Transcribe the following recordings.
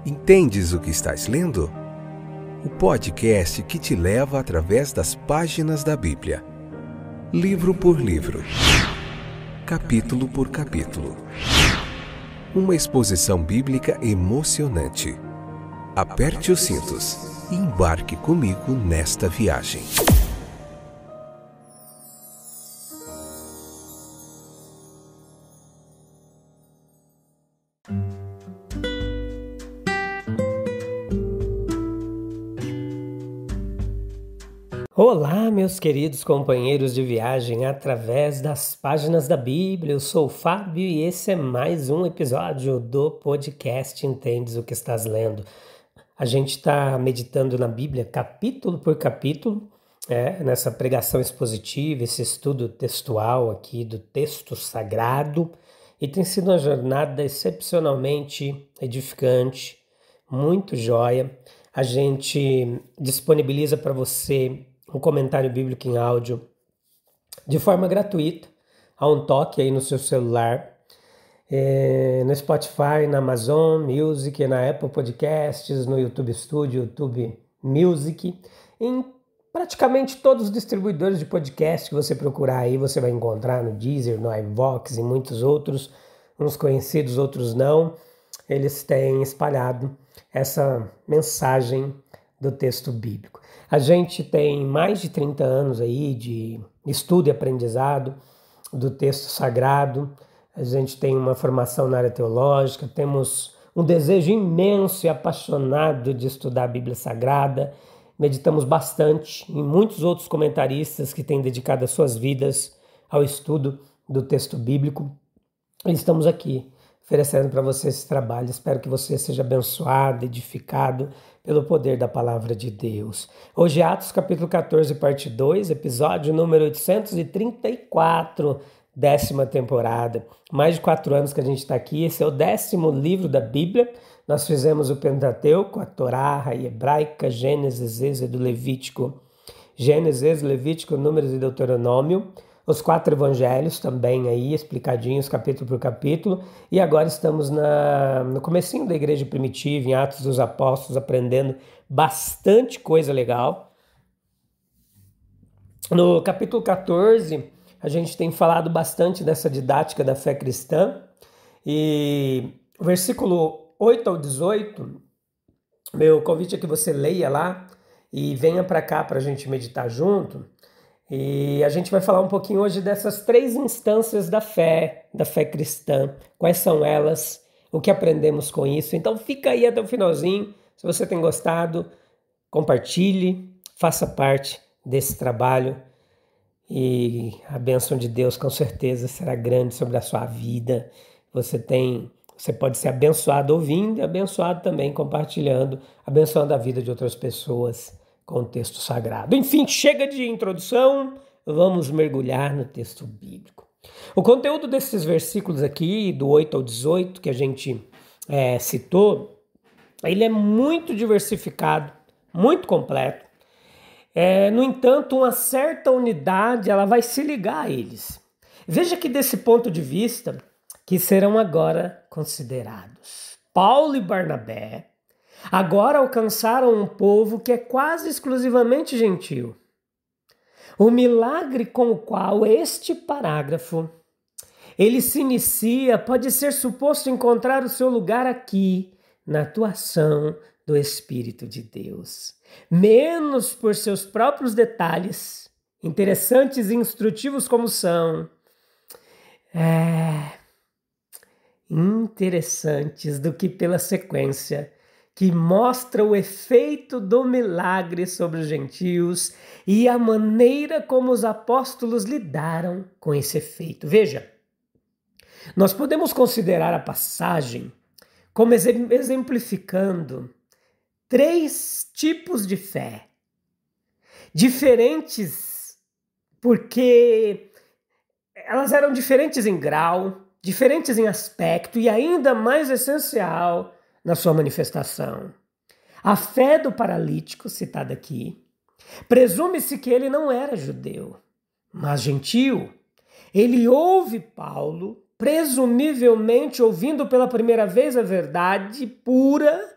Entendes o que estás lendo? O podcast que te leva através das páginas da Bíblia. Livro por livro. Capítulo por capítulo. Uma exposição bíblica emocionante. Aperte os cintos e embarque comigo nesta viagem. Olá, meus queridos companheiros de viagem através das páginas da Bíblia. Eu sou o Fábio e esse é mais um episódio do podcast Entendes o que estás lendo. A gente está meditando na Bíblia capítulo por capítulo, nessa pregação expositiva, esse estudo textual aqui do texto sagrado, e tem sido uma jornada excepcionalmente edificante, muito joia. A gente disponibiliza para você um comentário bíblico em áudio de forma gratuita, a um toque aí no seu celular, no Spotify, na Amazon Music, na Apple Podcasts, no YouTube Studio, YouTube Music, em praticamente todos os distribuidores de podcast que você procurar aí, você vai encontrar no Deezer, no iVoox e muitos outros, uns conhecidos, outros não. Eles têm espalhado essa mensagem do texto bíblico. A gente tem mais de 30 anos aí de estudo e aprendizado do texto sagrado, a gente tem uma formação na área teológica, temos um desejo imenso e apaixonado de estudar a Bíblia Sagrada, meditamos bastante em muitos outros comentaristas que têm dedicado as suas vidas ao estudo do texto bíblico. E estamos aqui oferecendo para você esse trabalho. Espero que você seja abençoado, edificado pelo poder da palavra de Deus. Hoje, Atos capítulo 14, parte 2, episódio número 834, 10ª temporada. Mais de 4 anos que a gente está aqui. Esse é o 10º livro da Bíblia. Nós fizemos o Pentateuco, a Torá, a Hebraica, Gênesis, Êxodo, Levítico. Gênesis, Levítico, Números e Deuteronômio. Os 4 evangelhos também aí, explicadinhos, capítulo por capítulo. E agora estamos no comecinho da igreja primitiva, em Atos dos Apóstolos, aprendendo bastante coisa legal. No capítulo 14, a gente tem falado bastante dessa didática da fé cristã. E o versículo 8 ao 18, meu convite é que você leia lá e venha para cá para a gente meditar junto. E a gente vai falar um pouquinho hoje dessas 3 instâncias da fé cristã. Quais são elas? O que aprendemos com isso? Então fica aí até o finalzinho. Se você tem gostado, compartilhe, faça parte desse trabalho. E a bênção de Deus com certeza será grande sobre a sua vida. Você pode ser abençoado ouvindo e abençoado também compartilhando, abençoando a vida de outras pessoas com o texto sagrado. Enfim, chega de introdução, vamos mergulhar no texto bíblico. O conteúdo desses versículos aqui, do 8 ao 18, que a gente citou, ele é muito diversificado, muito completo. No entanto, uma certa unidade ela vai se ligar a eles. Veja que desse ponto de vista, que serão agora considerados Paulo e Barnabé, agora alcançaram um povo que é quase exclusivamente gentil. O milagre com o qual este parágrafo ele se inicia pode ser suposto encontrar o seu lugar aqui, na atuação do Espírito de Deus. Menos por seus próprios detalhes, interessantes e instrutivos como são, interessantes do que pela sequência, que mostra o efeito do milagre sobre os gentios e a maneira como os apóstolos lidaram com esse efeito. Veja, nós podemos considerar a passagem como exemplificando 3 tipos de fé, diferentes porque elas eram diferentes em grau, diferentes em aspecto e ainda mais essencial na sua manifestação. A fé do paralítico, citada aqui, presume-se que ele não era judeu, mas gentil. Ele ouve Paulo, presumivelmente ouvindo pela primeira vez a verdade pura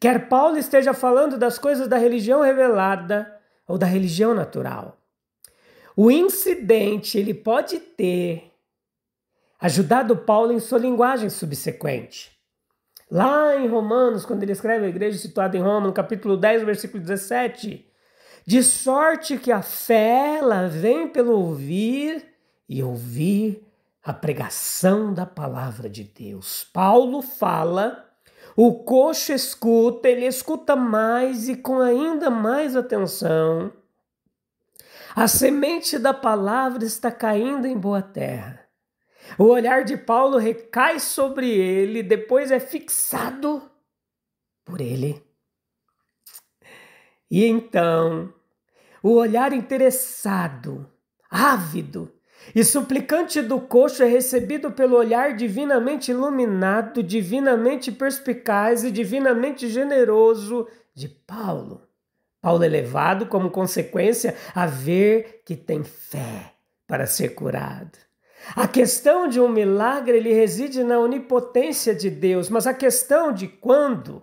Quer Paulo esteja falando das coisas da religião revelada ou da religião natural. O incidente, ele pode ter ajudado Paulo em sua linguagem subsequente. Lá em Romanos, quando ele escreve a igreja situada em Roma, no capítulo 10, versículo 17, de sorte que a fé, ela vem pelo ouvir e ouvir a pregação da palavra de Deus. Paulo fala, o coxo escuta, ele escuta mais e com ainda mais atenção. A semente da palavra está caindo em boa terra. O olhar de Paulo recai sobre ele, depois é fixado por ele. E então, o olhar interessado, ávido e suplicante do coxo é recebido pelo olhar divinamente iluminado, divinamente perspicaz e divinamente generoso de Paulo. Paulo é levado, como consequência, a ver que tem fé para ser curado. A questão de um milagre, ele reside na onipotência de Deus, mas a questão de quando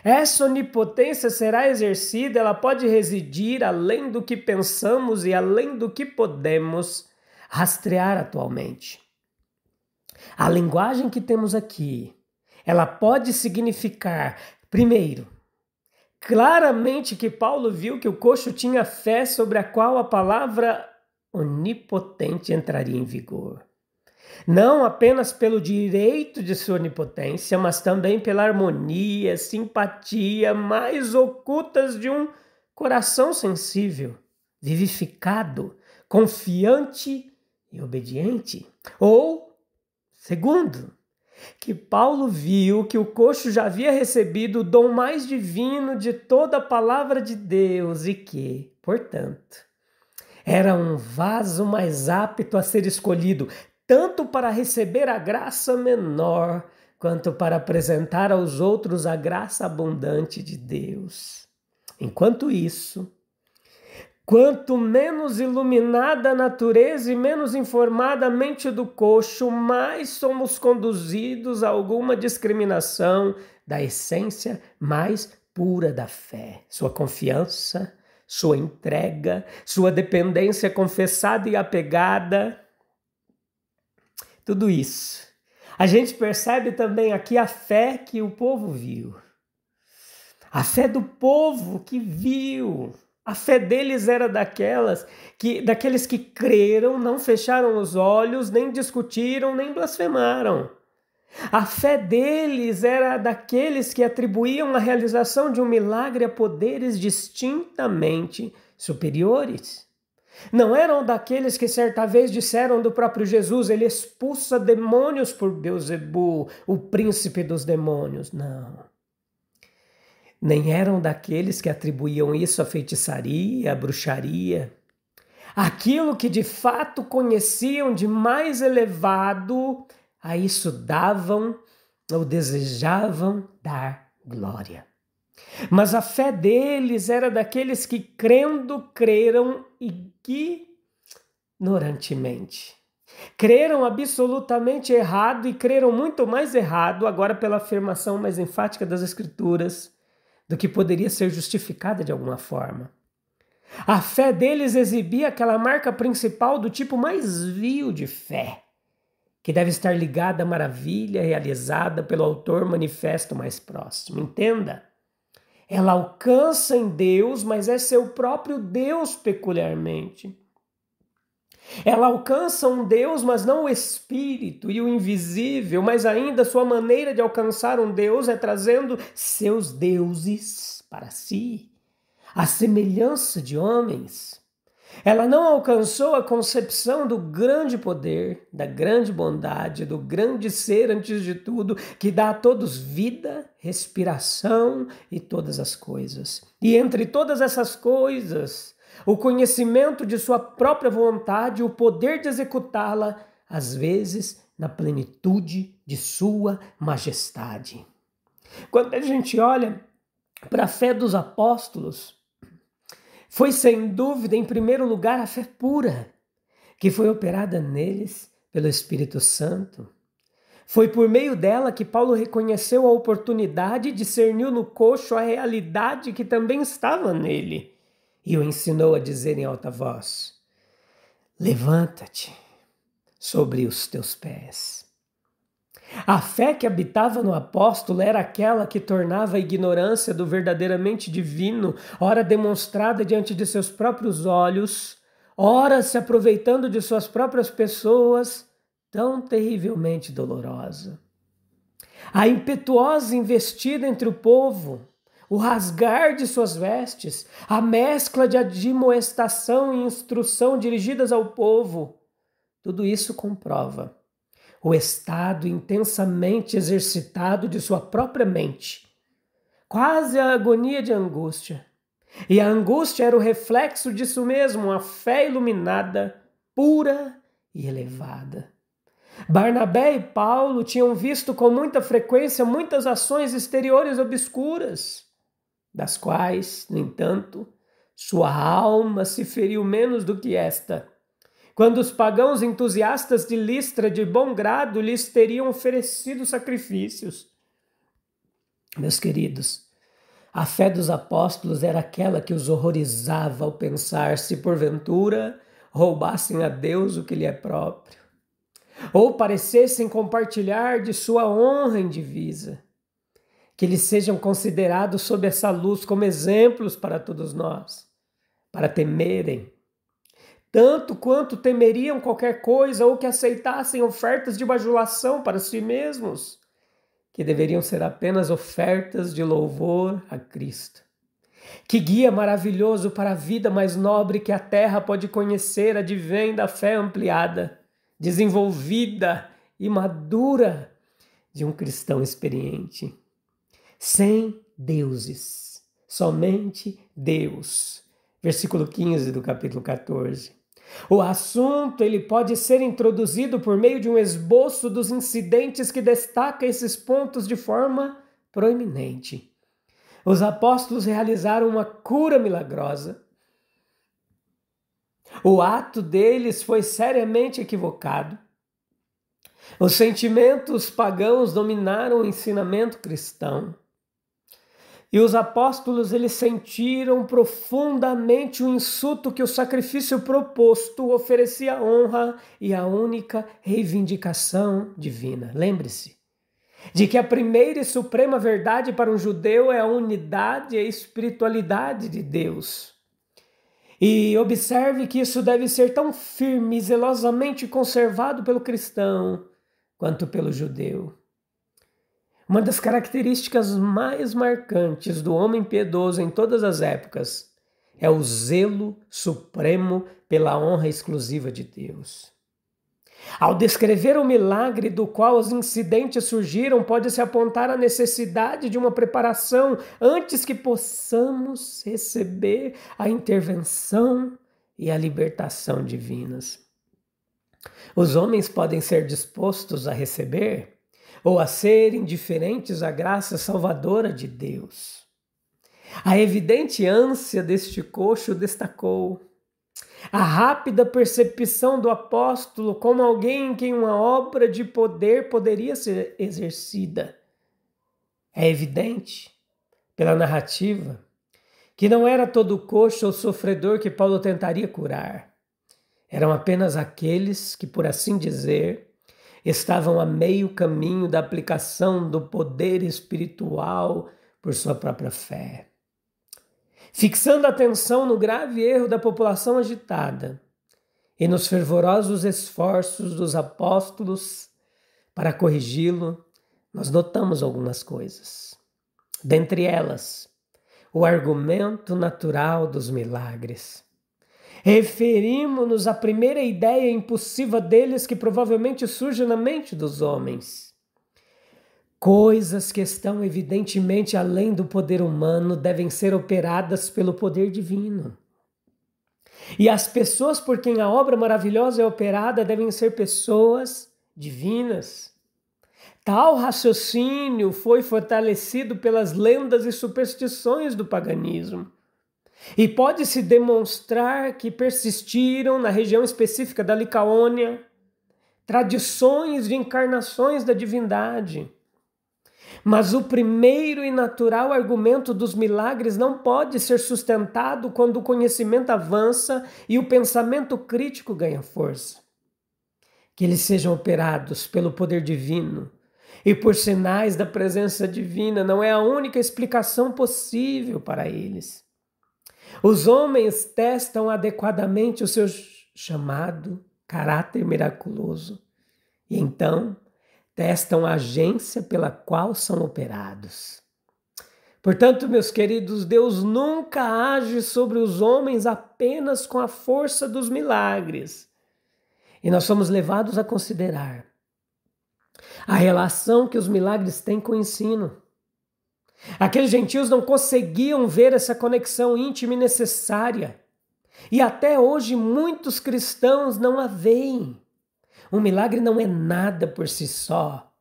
essa onipotência será exercida, ela pode residir além do que pensamos e além do que podemos rastrear atualmente. A linguagem que temos aqui, ela pode significar, primeiro, claramente que Paulo viu que o coxo tinha fé sobre a qual a palavra onipotente entraria em vigor. Não apenas pelo direito de sua onipotência, mas também pela harmonia, simpatia mais ocultas de um coração sensível, vivificado, confiante e obediente. Ou, segundo, que Paulo viu que o coxo já havia recebido o dom mais divino de toda a palavra de Deus e que, portanto, era um vaso mais apto a ser escolhido, tanto para receber a graça menor, quanto para apresentar aos outros a graça abundante de Deus. Enquanto isso, quanto menos iluminada a natureza e menos informada a mente do coxo, mais somos conduzidos a alguma discriminação da essência mais pura da fé. Sua confiança, sua entrega, sua dependência confessada e apegada. Tudo isso. A gente percebe também aqui a fé que o povo viu. A fé do povo que viu. A fé deles era daqueles que creram, não fecharam os olhos, nem discutiram, nem blasfemaram. A fé deles era daqueles que atribuíam a realização de um milagre a poderes distintamente superiores. Não eram daqueles que certa vez disseram do próprio Jesus, ele expulsa demônios por Beelzebu, o príncipe dos demônios. Não. Nem eram daqueles que atribuíam isso à feitiçaria, à bruxaria. Aquilo que de fato conheciam de mais elevado, a isso davam ou desejavam dar glória. Mas a fé deles era daqueles que crendo, creram ignorantemente. Creram absolutamente errado e creram muito mais errado, agora pela afirmação mais enfática das Escrituras, do que poderia ser justificada de alguma forma. A fé deles exibia aquela marca principal do tipo mais vil de fé, que deve estar ligada à maravilha realizada pelo autor manifesto mais próximo. Entenda, ela alcança em Deus, mas é seu próprio Deus peculiarmente. Ela alcança um Deus, mas não o Espírito e o invisível, mas ainda sua maneira de alcançar um Deus é trazendo seus deuses para si, à semelhança de homens. Ela não alcançou a concepção do grande poder, da grande bondade, do grande ser, antes de tudo, que dá a todos vida, respiração e todas as coisas. E entre todas essas coisas, o conhecimento de sua própria vontade, o poder de executá-la, às vezes na plenitude de sua majestade. Quando a gente olha para a fé dos apóstolos, foi sem dúvida, em primeiro lugar, a fé pura, que foi operada neles pelo Espírito Santo. Foi por meio dela que Paulo reconheceu a oportunidade e discerniu no coxo a realidade que também estava nele e o ensinou a dizer em alta voz: levanta-te sobre os teus pés. A fé que habitava no apóstolo era aquela que tornava a ignorância do verdadeiramente divino, ora demonstrada diante de seus próprios olhos, ora se aproveitando de suas próprias pessoas, tão terrivelmente dolorosa. A impetuosa investida entre o povo, o rasgar de suas vestes, a mescla de admoestação e instrução dirigidas ao povo, tudo isso comprova o estado intensamente exercitado de sua própria mente, quase a agonia de angústia. E a angústia era o reflexo disso mesmo, a fé iluminada, pura e elevada. Barnabé e Paulo tinham visto com muita frequência muitas ações exteriores obscuras, das quais, no entanto, sua alma se feriu menos do que esta, quando os pagãos entusiastas de Listra de bom grado lhes teriam oferecido sacrifícios. Meus queridos, a fé dos apóstolos era aquela que os horrorizava ao pensar se porventura roubassem a Deus o que lhe é próprio, ou parecessem compartilhar de sua honra indivisa. Que eles sejam considerados sob essa luz como exemplos para todos nós, para temerem, tanto quanto temeriam qualquer coisa ou que aceitassem ofertas de bajulação para si mesmos, que deveriam ser apenas ofertas de louvor a Cristo. Que guia maravilhoso para a vida mais nobre que a terra pode conhecer advém da fé ampliada, desenvolvida e madura de um cristão experiente. Sem deuses, somente Deus. Versículo 15 do capítulo 14. O assunto ele pode ser introduzido por meio de um esboço dos incidentes que destaca esses pontos de forma proeminente. Os apóstolos realizaram uma cura milagrosa. O ato deles foi seriamente equivocado. Os sentimentos pagãos dominaram o ensinamento cristão. E os apóstolos eles sentiram profundamente o insulto que o sacrifício proposto oferecia a honra e a única reivindicação divina. Lembre-se de que a primeira e suprema verdade para um judeu é a unidade e a espiritualidade de Deus. E observe que isso deve ser tão firme e zelosamente conservado pelo cristão quanto pelo judeu. Uma das características mais marcantes do homem piedoso em todas as épocas é o zelo supremo pela honra exclusiva de Deus. Ao descrever o milagre do qual os incidentes surgiram, pode-se apontar a necessidade de uma preparação antes que possamos receber a intervenção e a libertação divinas. Os homens podem ser dispostos a receber ou a ser indiferentes à graça salvadora de Deus. A evidente ânsia deste coxo destacou a rápida percepção do apóstolo como alguém em quem uma obra de poder poderia ser exercida. É evidente, pela narrativa, que não era todo coxo ou sofredor que Paulo tentaria curar. Eram apenas aqueles que, por assim dizer, estavam a meio caminho da aplicação do poder espiritual por sua própria fé. Fixando a atenção no grave erro da população agitada e nos fervorosos esforços dos apóstolos para corrigi-lo, nós notamos algumas coisas. Dentre elas, o argumento natural dos milagres. Referimos-nos à primeira ideia impulsiva deles que provavelmente surge na mente dos homens. Coisas que estão evidentemente além do poder humano devem ser operadas pelo poder divino. E as pessoas por quem a obra maravilhosa é operada devem ser pessoas divinas. Tal raciocínio foi fortalecido pelas lendas e superstições do paganismo. E pode-se demonstrar que persistiram na região específica da Licaônia, tradições de encarnações da divindade. Mas o primeiro e natural argumento dos milagres não pode ser sustentado quando o conhecimento avança e o pensamento crítico ganha força. Que eles sejam operados pelo poder divino e por sinais da presença divina não é a única explicação possível para eles. Os homens testam adequadamente o seu chamado, caráter miraculoso, e então testam a agência pela qual são operados. Portanto, meus queridos, Deus nunca age sobre os homens apenas com a força dos milagres. E nós somos levados a considerar a relação que os milagres têm com o ensino. Aqueles gentios não conseguiam ver essa conexão íntima e necessária. E até hoje muitos cristãos não a veem. Um milagre não é nada por si só.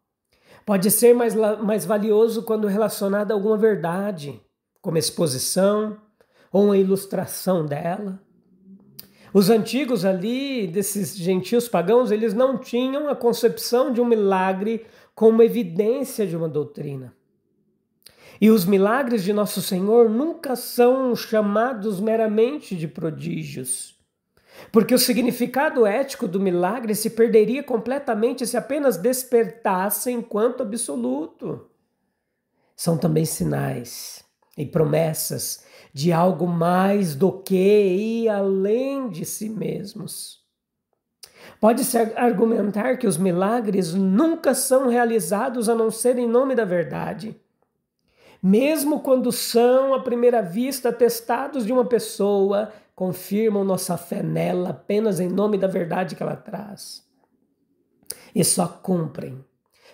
Pode ser mais valioso quando relacionado a alguma verdade, como exposição ou uma ilustração dela. Os antigos ali, desses gentios pagãos, eles não tinham a concepção de um milagre como evidência de uma doutrina. E os milagres de Nosso Senhor nunca são chamados meramente de prodígios. Porque o significado ético do milagre se perderia completamente se apenas despertasse enquanto absoluto. São também sinais e promessas de algo mais do que e além de si mesmos. Pode-se argumentar que os milagres nunca são realizados a não ser em nome da verdade. Mesmo quando são, à primeira vista, atestados de uma pessoa, confirmam nossa fé nela apenas em nome da verdade que ela traz. E só cumprem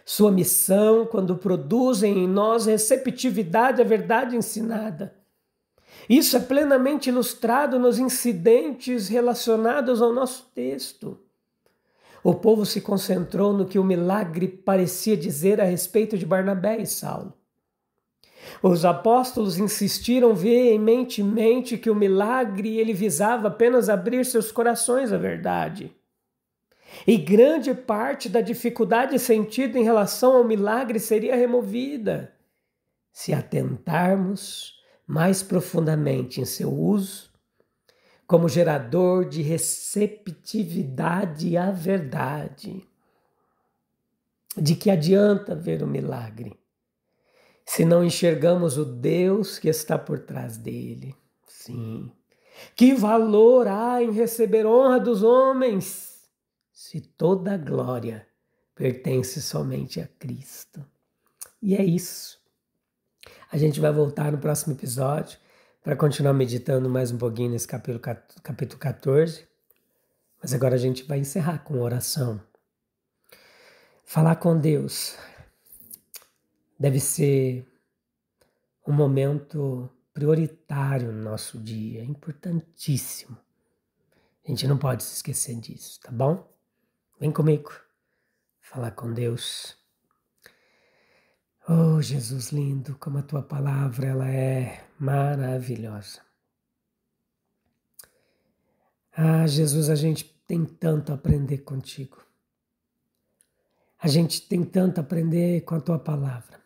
sua missão quando produzem em nós receptividade à verdade ensinada. Isso é plenamente ilustrado nos incidentes relacionados ao nosso texto. O povo se concentrou no que o milagre parecia dizer a respeito de Barnabé e Saulo. Os apóstolos insistiram veementemente que o milagre ele visava apenas abrir seus corações à verdade. E grande parte da dificuldade sentida em relação ao milagre seria removida se atentarmos mais profundamente em seu uso como gerador de receptividade à verdade. De que adianta ver o milagre se não enxergamos o Deus que está por trás dele? Sim. Que valor há em receber honra dos homens se toda a glória pertence somente a Cristo? E é isso. A gente vai voltar no próximo episódio para continuar meditando mais um pouquinho nesse capítulo 14. Mas agora a gente vai encerrar com oração. Falar com Deus deve ser um momento prioritário no nosso dia, é importantíssimo. A gente não pode se esquecer disso, tá bom? Vem comigo, falar com Deus. Oh, Jesus lindo, como a tua palavra ela é maravilhosa. Ah, Jesus, a gente tem tanto a aprender contigo. A gente tem tanto a aprender com a tua palavra.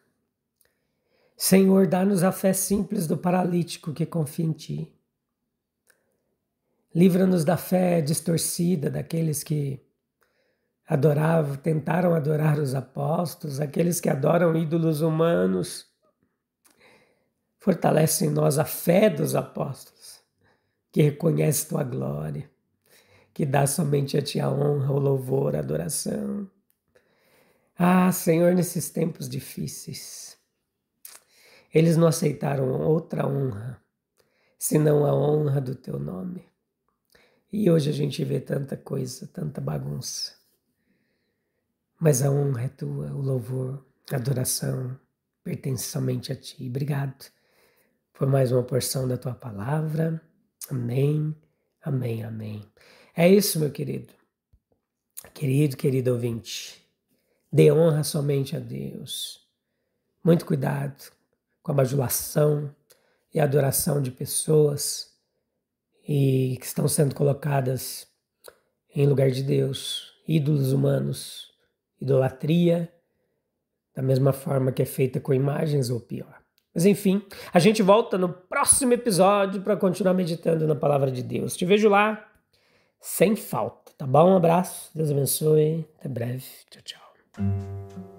Senhor, dá-nos a fé simples do paralítico que confia em ti. Livra-nos da fé distorcida daqueles que tentaram adorar os apóstolos, aqueles que adoram ídolos humanos. Fortalece em nós a fé dos apóstolos, que reconhece tua glória, que dá somente a ti a honra, o louvor, a adoração. Ah, Senhor, nesses tempos difíceis, eles não aceitaram outra honra, senão a honra do teu nome. E hoje a gente vê tanta coisa, tanta bagunça. Mas a honra é tua, o louvor, a adoração pertence somente a ti. Obrigado por mais uma porção da tua palavra. Amém, amém, amém. É isso, meu querido. Querido ouvinte. Dê honra somente a Deus. Muito cuidado com a bajulação e a adoração de pessoas que estão sendo colocadas em lugar de Deus ídolos humanos, idolatria, da mesma forma que é feita com imagens ou pior. Mas enfim, a gente volta no próximo episódio para continuar meditando na palavra de Deus. Te vejo lá sem falta, tá bom? Um abraço, Deus abençoe, até breve, tchau, tchau.